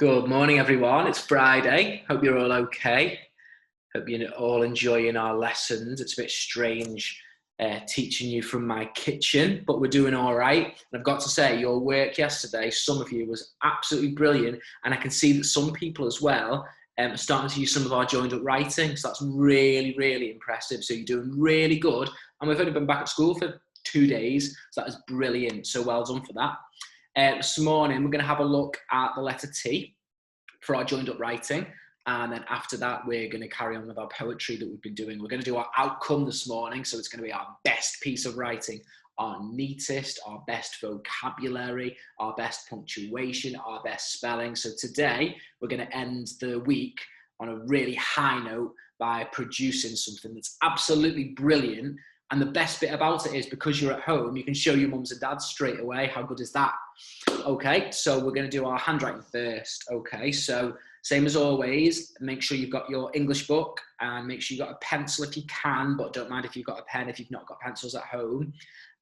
Good morning, everyone. It's Friday. Hope you're all okay. Hope you're all enjoying our lessons. It's a bit strange teaching you from my kitchen, but we're doing all right. And I've got to say, your work yesterday, some of you, was absolutely brilliant. And I can see that some people as well are starting to use some of our joined up writing. So that's really, really impressive. So you're doing really good. And we've only been back at school for 2 days. So that is brilliant. So well done for that. This morning, we're going to have a look at the letter T for our joined up writing. And then after that, we're going to carry on with our poetry that we've been doing. We're going to do our outcome this morning. So it's going to be our best piece of writing, our neatest, our best vocabulary, our best punctuation, our best spelling. So today, we're going to end the week on a really high note by producing something that's absolutely brilliant. And the best bit about it is because you're at home, you can show your mums and dads straight away. How good is that? Okay, so we're going to do our handwriting first. Okay, so same as always, make sure you've got your English book and make sure you've got a pencil if you can, but don't mind if you've got a pen if you've not got pencils at home.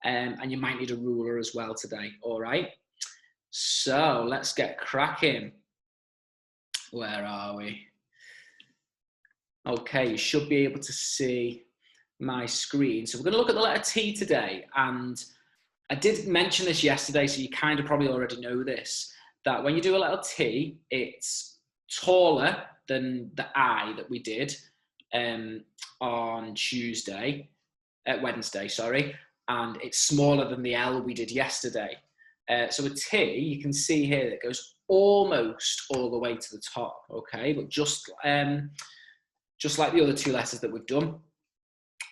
And you might need a ruler as well today, all right? So let's get cracking. Where are we? Okay, you should be able to see my screen. So we're going to look at the letter T today, and I did mention this yesterday, so you kind of probably already know this, that when you do a letter T, it's taller than the I that we did on Wednesday, sorry, and it's smaller than the L we did yesterday. So a T, you can see here that goes almost all the way to the top, okay, but just like the other two letters that we've done.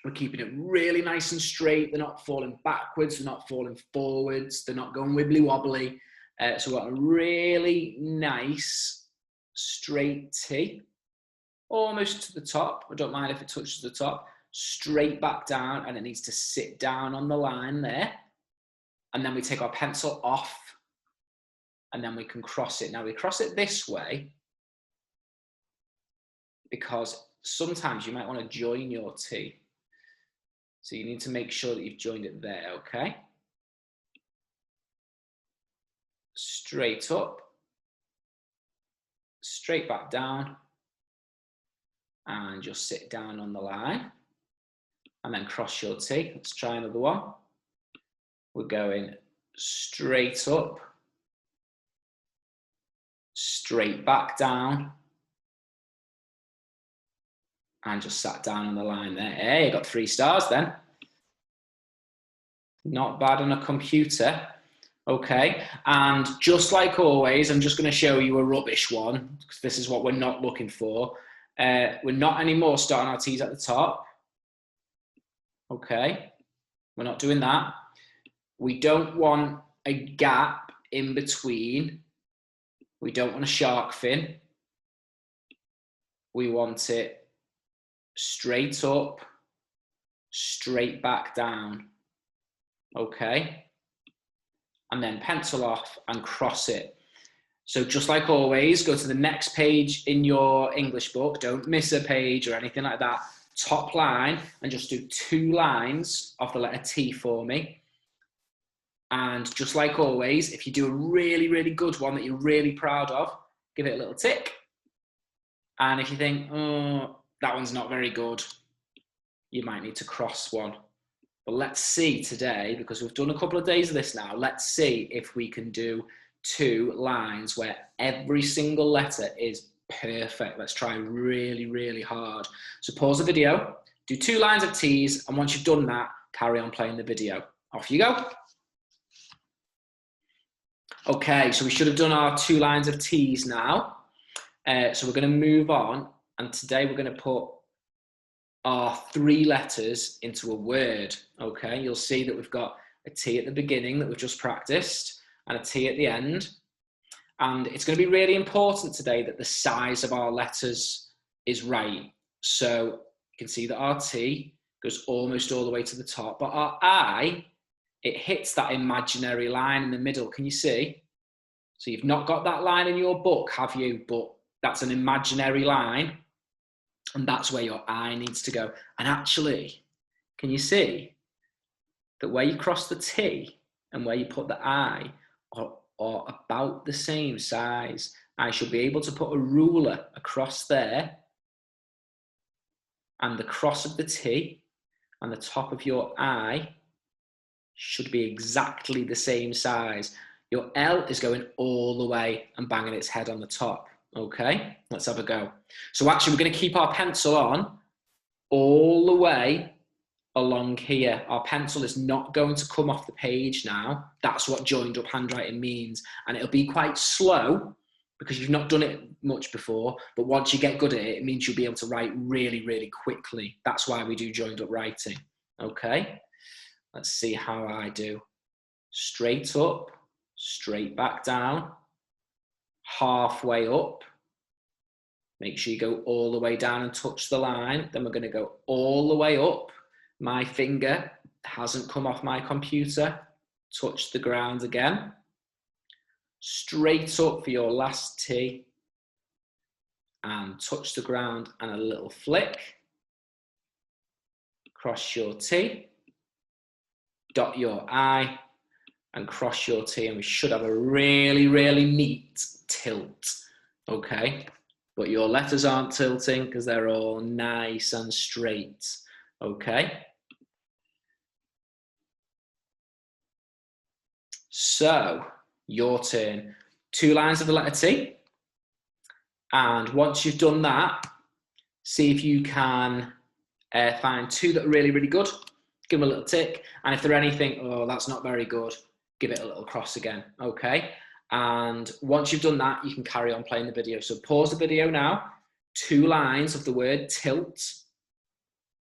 We're keeping it really nice and straight. They're not falling backwards. They're not falling forwards. They're not going wibbly wobbly. So we've got a really nice straight T, almost to the top. I don't mind if it touches the top. Straight back down, and it needs to sit down on the line there. And then we take our pencil off, and then we can cross it. Now we cross it this way because sometimes you might want to join your T. So you need to make sure that you've joined it there, okay? Straight up, straight back down, and just sit down on the line, and then cross your T. Let's try another one. We're going straight up, straight back down, and just sat down on the line there. Hey, you got 3 stars then. Not bad on a computer. Okay, and just like always, I'm just going to show you a rubbish one, because this is what we're not looking for. We're not anymore starting our T's at the top. Okay, we're not doing that. We don't want a gap in between. We don't want a shark fin. We want it straight up, straight back down, okay? And then pencil off and cross it. So just like always, go to the next page in your English book. Don't miss a page or anything like that. Top line, and just do 2 lines of the letter T for me. And just like always, if you do a really, really good one that you're really proud of, give it a little tick. And if you think, oh, that one's not very good, you might need to cross one. But let's see today, because we've done a couple of days of this now, let's see if we can do 2 lines where every single letter is perfect. Let's try really, really hard. So pause the video, do 2 lines of T's, and once you've done that, carry on playing the video. Off you go. Okay, so we should have done our 2 lines of T's now. So we're going to move on. And today we're going to put our 3 letters into a word, okay? You'll see that we've got a T at the beginning that we've just practiced and a T at the end. And it's going to be really important today that the size of our letters is right. So you can see that our T goes almost all the way to the top, but our I, it hits that imaginary line in the middle. Can you see? So you've not got that line in your book, have you? But that's an imaginary line. And that's where your I needs to go. And actually, can you see that where you cross the T and where you put the I are about the same size? I should be able to put a ruler across there, and the cross of the T and the top of your I should be exactly the same size. Your L is going all the way and banging its head on the top. Okay, let's have a go. So actually we're going to keep our pencil on all the way along here. Our pencil is not going to come off the page now. That's what joined up handwriting means. And it'll be quite slow because you've not done it much before. But once you get good at it, it means you'll be able to write really, really quickly. That's why we do joined up writing. Okay, let's see how I do. Straight up, straight back down, halfway up. Make sure you go all the way down and touch the line. Then we're going to go all the way up. My finger hasn't come off my computer. Touch the ground again. Straight up for your last T. And touch the ground and a little flick. Cross your T. Dot your I. And cross your T. And we should have a really, really neat tilt. Okay. But your letters aren't tilting because they're all nice and straight. Okay. So, your turn. 2 lines of the letter T. And once you've done that, see if you can find 2 that are really, really good. Give them a little tick. And if they're anything, oh, that's not very good, give it a little cross again. Okay. And once you've done that, you can carry on playing the video. So pause the video now, 2 lines of the word tilt,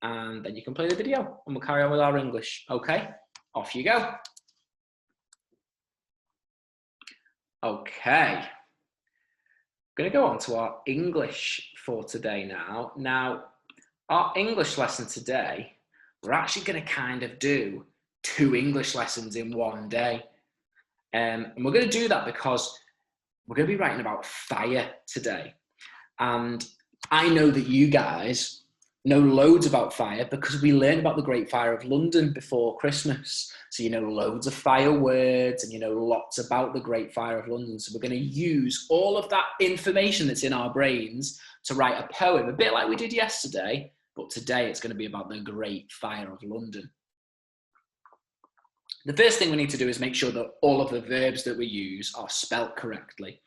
and then you can play the video and we'll carry on with our English. Okay, off you go. Okay, I'm going to go on to our English for today now. Now, our English lesson today, we're actually going to kind of do 2 English lessons in one day. And we're going to do that because we're going to be writing about fire today. And I know that you guys know loads about fire because we learned about the Great Fire of London before Christmas. So you know loads of fire words and you know lots about the Great Fire of London. So we're going to use all of that information that's in our brains to write a poem, a bit like we did yesterday, but today it's going to be about the Great Fire of London. The first thing we need to do is make sure that all of the verbs that we use are spelt correctly.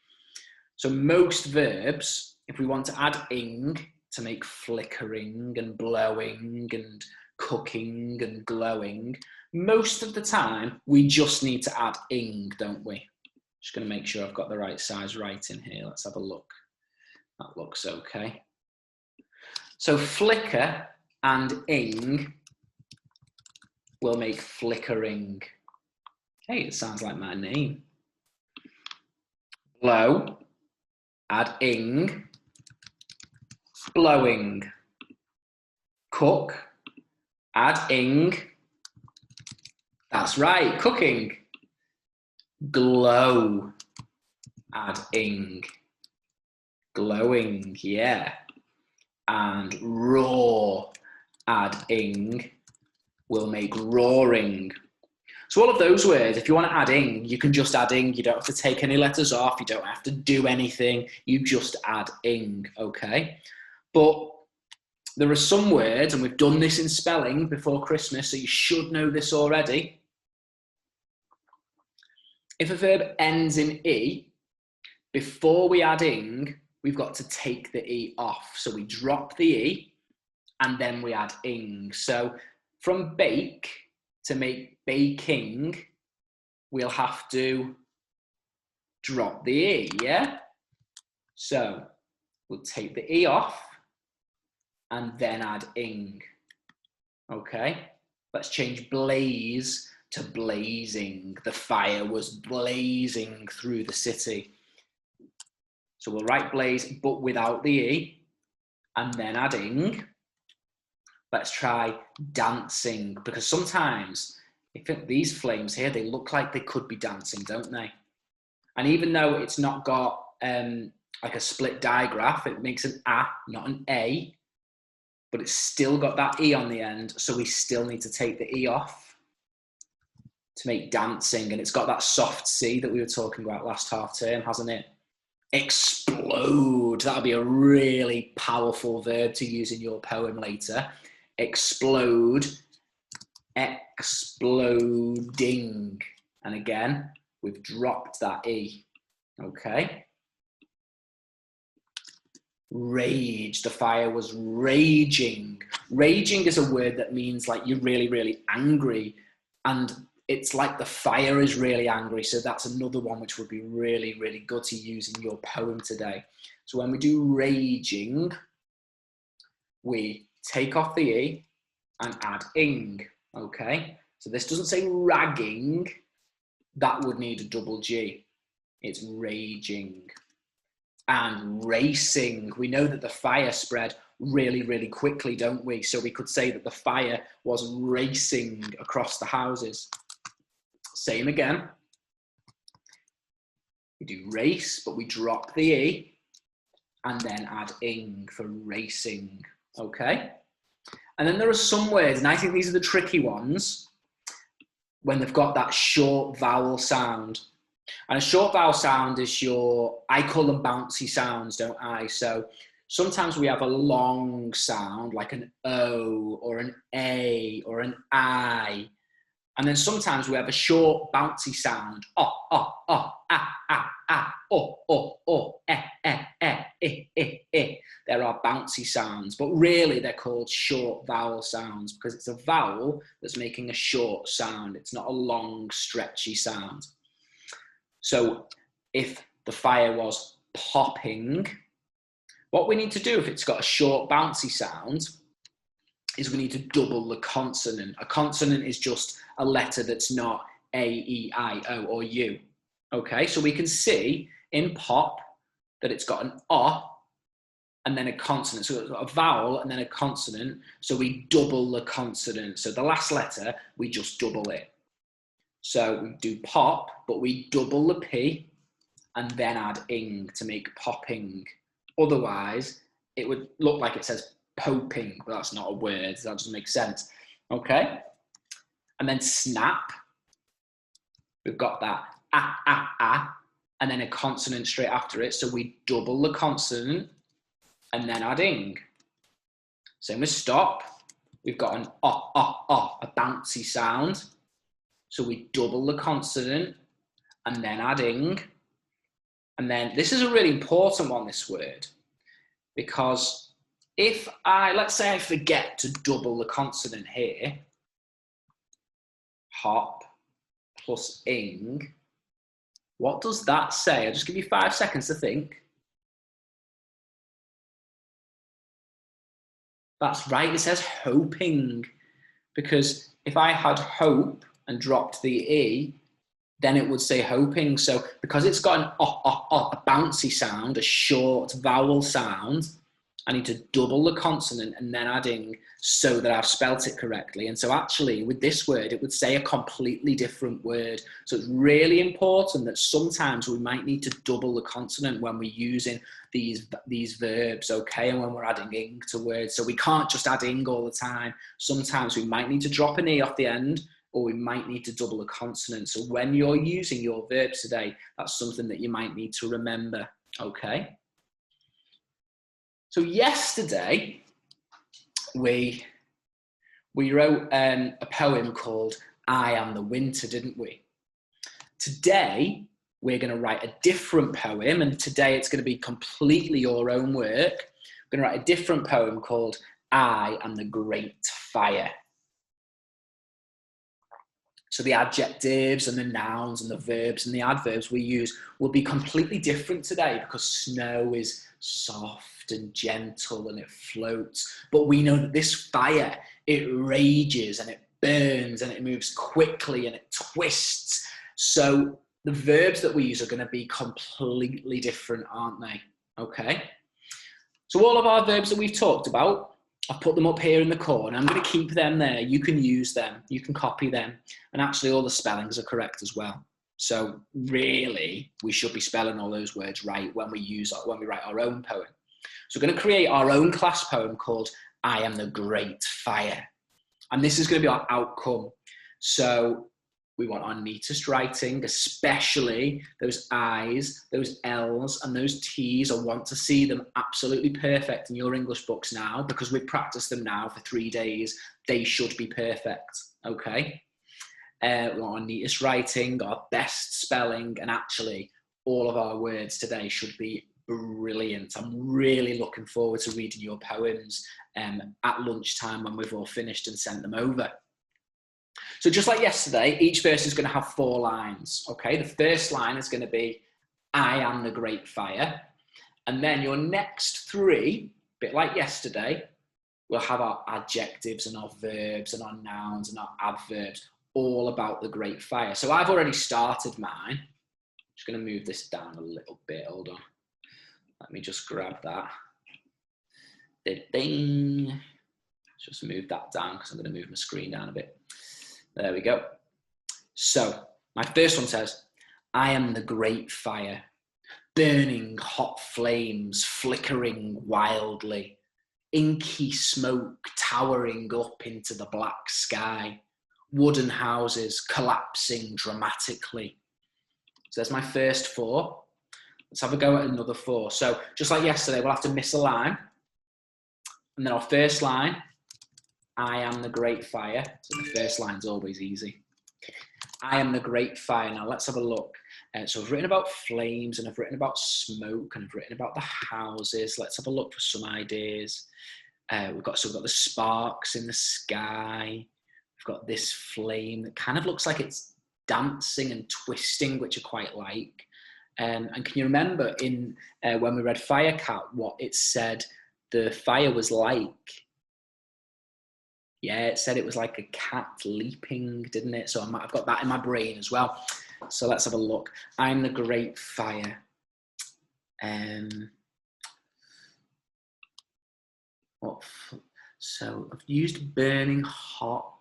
So most verbs, if we want to add ing to make flickering and blowing and cooking and glowing, most of the time we just need to add ing, don't we? Just going to make sure I've got the right size writing here. Let's have a look. That looks okay. So flicker and ing will make flickering. Hey, it sounds like my name. Blow, add ing, blowing. Cook, add ing. That's right, cooking. Glow, add ing. Glowing, yeah. And roar, add ing, will make roaring. So all of those words, if you want to add ing, you can just add ing. You don't have to take any letters off. You don't have to do anything. You just add ing, okay? But there are some words, and we've done this in spelling before Christmas, so you should know this already. If a verb ends in E, before we add ing, we've got to take the E off. So we drop the E, and then we add ing. So from bake to make baking, we'll have to drop the E, yeah? So we'll take the E off and then add ing, okay? Let's change blaze to blazing. The fire was blazing through the city. So we'll write blaze, but without the E, and then add ing. Let's try dancing, because sometimes if these flames here, they look like they could be dancing, don't they? And even though it's not got like a split digraph, it makes an A, not an A, but it's still got that E on the end, so we still need to take the E off to make dancing, and it's got that soft C that we were talking about last half term, hasn't it? Explode. That'll be a really powerful verb to use in your poem later. Explode. Exploding. And again, we've dropped that E. Okay. Rage. The fire was raging. Raging is a word that means like you're really, really angry. And it's like the fire is really angry. So that's another one which would be really, really good to use in your poem today. So when we do raging, we take off the E and add ing. Okay. So this doesn't say ragging. That would need a double G. It's raging. And racing. We know that the fire spread really, really quickly, don't we? So we could say that the fire was racing across the houses. Same again. We do race, but we drop the E and then add ing for racing. Okay? And then there are some words, and I think these are the tricky ones, when they've got that short vowel sound. And a short vowel sound is I call them bouncy sounds, don't I? So sometimes we have a long sound like an O or an A or an I. And then sometimes we have a short bouncy sound. Oh, oh, oh, ah, ah, ah, oh, eh. There are bouncy sounds, but really they're called short vowel sounds because it's a vowel that's making a short sound. It's not a long, stretchy sound. So if the fire was popping, what we need to do if it's got a short bouncy sound is we need to double the consonant. A consonant is just a letter that's not A, E, I, O or U. Okay, so we can see in pop that it's got an O and then a consonant. So it's got a vowel and then a consonant. So we double the consonant. So the last letter, we just double it. So we do pop, but we double the P and then add ing to make popping. Otherwise, it would look like it says poping, but that's not a word. That doesn't make sense. Okay? And then snap. We've got that and then a consonant straight after it. So we double the consonant and then add ing. Same with stop. We've got an a bouncy sound. So we double the consonant and then add ing. And then this is a really important one, this word, because if let's say I forget to double the consonant here, hop plus ing, what does that say? I'll just give you 5 seconds to think. That's right, it says hoping, because if I had hope and dropped the E, then it would say hoping. So because it's got an a bouncy sound, a short vowel sound, I need to double the consonant and then add ing so that I've spelt it correctly. And so actually with this word, it would say a completely different word. So it's really important that sometimes we might need to double the consonant when we're using these verbs, okay? And when we're adding ing to words. So we can't just add ing all the time. Sometimes we might need to drop an E off the end, or we might need to double a consonant. So when you're using your verbs today, that's something that you might need to remember, okay? So yesterday, we wrote a poem called I Am the Winter, didn't we? Today, we're going to write a different poem, and today it's going to be completely your own work. We're going to write a different poem called I Am the Great Fire. So the adjectives and the nouns and the verbs and the adverbs we use will be completely different today because snow is soft and gentle and it floats. But we know that this fire, it rages and it burns and it moves quickly and it twists. So the verbs that we use are going to be completely different, aren't they? Okay. So all of our verbs that we've talked about, I've put them up here in the corner. I'm going to keep them there. You can use them. You can copy them. And actually all the spellings are correct as well. So really, we should be spelling all those words right when we write our own poem. So we're going to create our own class poem called I Am the Great Fire. And this is going to be our outcome. So We want our neatest writing, especially those I's, those L's, and those T's. I want to see them absolutely perfect in your English books now, because we've practiced them now for 3 days. They should be perfect, okay? We want our neatest writing, our best spelling, and actually all of our words today should be brilliant. I'm really looking forward to reading your poems at lunchtime when we've all finished and sent them over. So just like yesterday, each verse is going to have 4 lines, okay? The first line is going to be, I am the great fire. And then your next 3, a bit like yesterday, we'll have our adjectives and our verbs and our nouns and our adverbs, all about the great fire. So I've already started mine. I'm just going to move this down a little bit. Hold on. Let me just grab that. Ding. Just move that down because I'm going to move my screen down a bit. There we go. So my first one says, I am the great fire, burning hot flames, flickering wildly, inky smoke towering up into the black sky, wooden houses collapsing dramatically. So there's my first 4. Let's have a go at another 4. So just like yesterday, we'll have to miss a line. And then our first line, I am the great fire. So the first line's always easy. I am the great fire. Now let's have a look. So I've written about flames and I've written about smoke and I've written about the houses. Let's have a look for some ideas. We've got the sparks in the sky. We've got this flame that kind of looks like it's dancing and twisting, which I quite like. And can you remember in when we read Firecat, what it said the fire was like? Yeah, it said it was like a cat leaping, didn't it? So I've got that in my brain as well. So let's have a look. I'm the great fire. So I've used burning hot.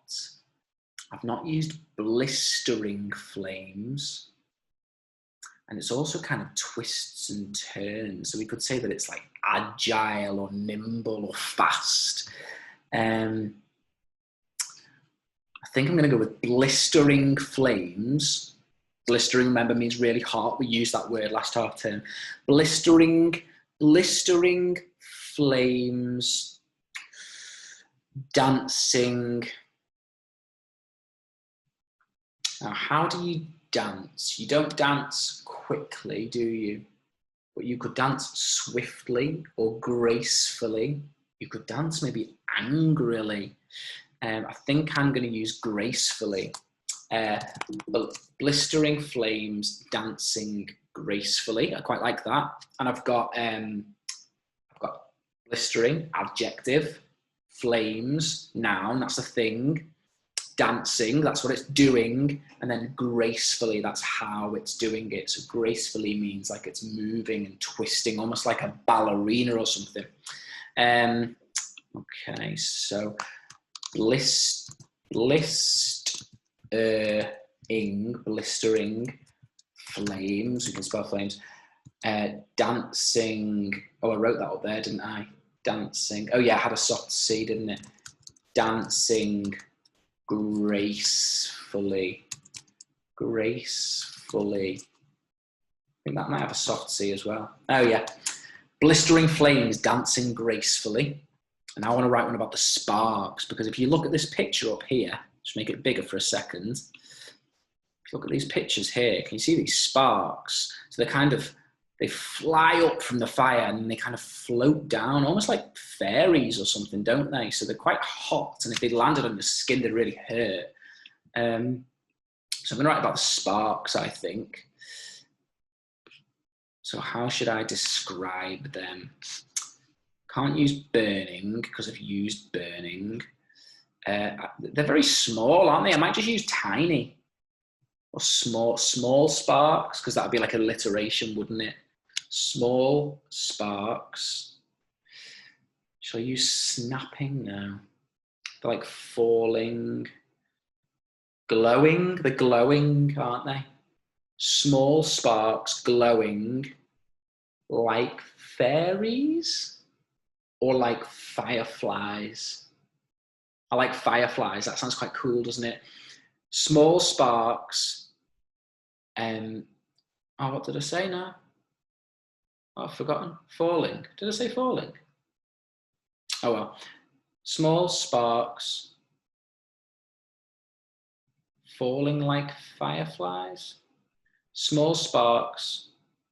I've not used blistering flames. And it's also kind of twists and turns. So we could say that it's like agile or nimble or fast. I think I'm going to go with blistering flames. Blistering, remember, means really hot. We used that word last half term. Blistering flames, dancing. Now, how do you dance? You don't dance quickly, do you? But you could dance swiftly or gracefully. You could dance maybe angrily. I think I'm going to use gracefully. Blistering flames, dancing gracefully. I quite like that. And I've got blistering, adjective, flames, noun, that's a thing. Dancing, that's what it's doing. And then gracefully, that's how it's doing it. So gracefully means like it's moving and twisting, almost like a ballerina or something. Okay, so blistering flames, we can spell flames. Dancing, oh, I wrote that up there, didn't I? Dancing, oh yeah, I had a soft C, didn't it? Dancing gracefully. I think that might have a soft C as well. Oh yeah, blistering flames, dancing gracefully. And I want to write one about the sparks, because if you look at this picture up here, just make it bigger for a second. If you look at these pictures here, can you see these sparks? So they fly up from the fire and they kind of float down, almost like fairies or something, don't they? So they're quite hot, and if they landed on your skin, they'd really hurt. So I'm going to write about the sparks, I think. So how should I describe them? Can't use burning because I've used burning. They're very small, aren't they? I might just use tiny or small sparks, because that would be like alliteration, wouldn't it? Small sparks. Shall I use snapping? No. They're like falling. Glowing. They're glowing, aren't they? Small sparks glowing like fairies or like fireflies. I like fireflies. That sounds quite cool, doesn't it? Small sparks. Oh, what did I say now? Oh, I've forgotten. Falling. Did I say falling? Oh well. Small sparks falling like fireflies. Small sparks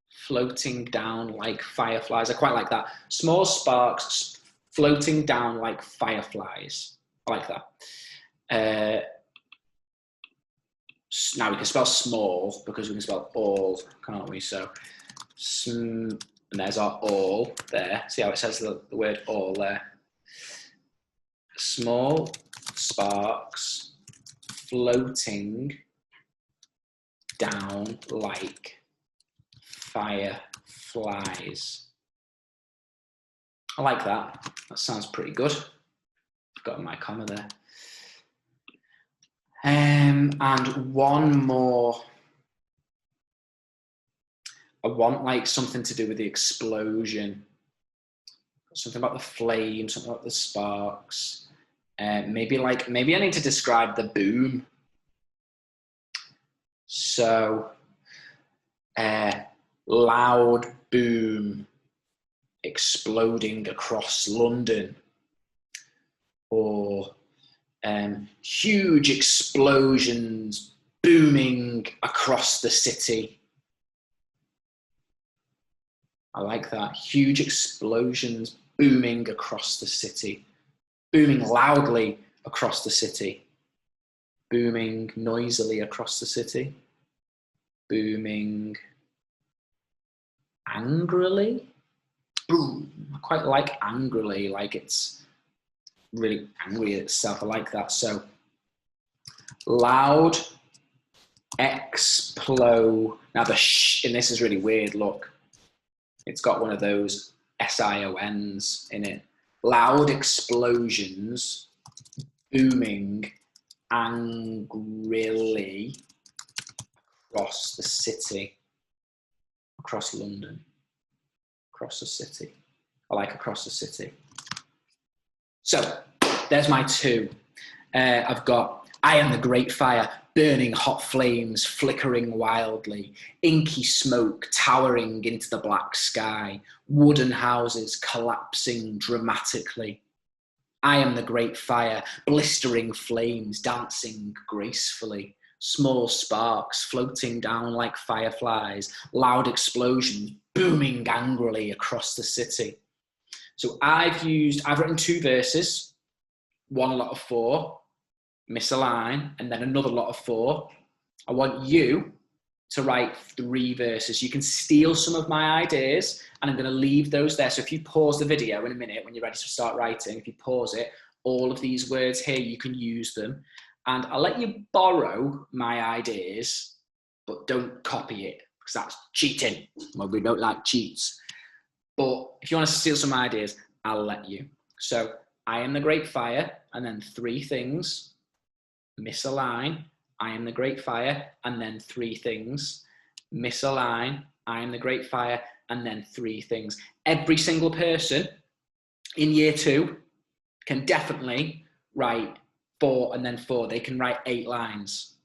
floating down like fireflies. I quite like that. Small sparks floating down like fireflies. I like that. Now we can spell small because we can spell all, can't we? So, and there's our all there. See how it says the word all there? Small sparks floating down like fireflies. I like that. That sounds pretty good. I've got my comma there. And one more. I want like something to do with the explosion. Something about the flame, something about the sparks. Maybe I need to describe the boom. So, loud boom exploding across London, or huge explosions booming across the city. I like that. Huge explosions booming across the city. Booming loudly across the city. Booming noisily across the city. Booming angrily. Boom. I quite like angrily, like it's really angry at itself. I like that. So loud explode. Now the sh, and this is really weird, look. It's got one of those SIONs in it. Loud explosions booming angrily across the city, across London, across the city. I like across the city. So there's my two. I've got I am the great fire, burning hot flames, flickering wildly, inky smoke towering into the black sky, wooden houses collapsing dramatically. I am the great fire, blistering flames dancing gracefully, small sparks floating down like fireflies, loud explosions booming angrily across the city. So I've written two verses, one lot of four, miss a line, and then another lot of four. I want you to write 3 verses. You can steal some of my ideas, and I'm going to leave those there. So if you pause the video in a minute when you're ready to start writing, if you pause it, all of these words here, you can use them. And I'll let you borrow my ideas, but don't copy it, because that's cheating. Well, we don't like cheats. But if you want to steal some ideas, I'll let you. So I am the great fire, and then 3 things. Miss a line, I am the great fire, and then 3 things. Miss a line, I am the great fire, and then 3 things. Every single person in year 2 can definitely write 4 and then 4. They can write 8 lines.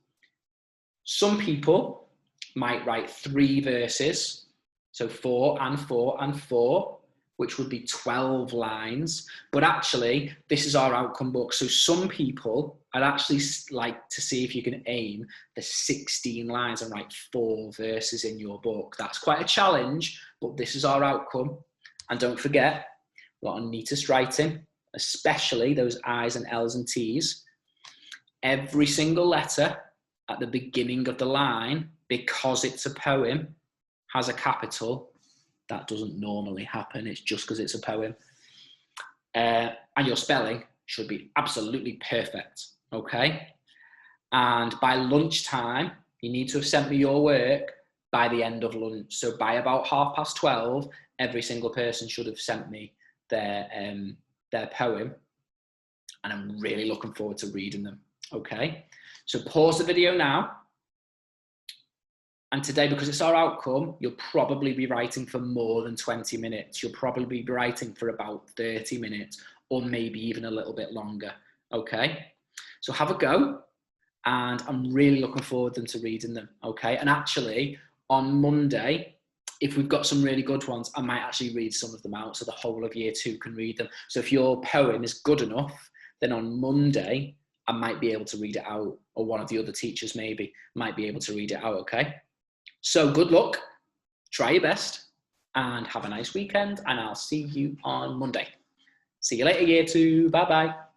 Some people might write 3 verses, so 4 and 4 and 4, which would be 12 lines. But actually, this is our outcome book. So some people, I'd actually like to see if you can aim for 16 lines and write 4 verses in your book. That's quite a challenge, but this is our outcome. And don't forget, a lot of neatest writing, especially those I's and L's and T's. Every single letter at the beginning of the line, because it's a poem, has a capital. That doesn't normally happen. It's just because it's a poem. And your spelling should be absolutely perfect, okay? And by lunchtime, you need to have sent me your work by the end of lunch. So by about 12:30, every single person should have sent me their poem. And I'm really looking forward to reading them, okay? So pause the video now. And today, because it's our outcome, you'll probably be writing for more than 20 minutes. You'll probably be writing for about 30 minutes or maybe even a little bit longer, okay? So have a go. and I'm really looking forward to reading them, okay? And actually, on Monday, if we've got some really good ones, I might actually read some of them out so the whole of year 2 can read them. So if your poem is good enough, then on Monday, I might be able to read it out, or one of the other teachers maybe might be able to read it out, okay? So good luck, try your best, and have a nice weekend, and I'll see you on Monday. See you later, year 2. Bye-bye.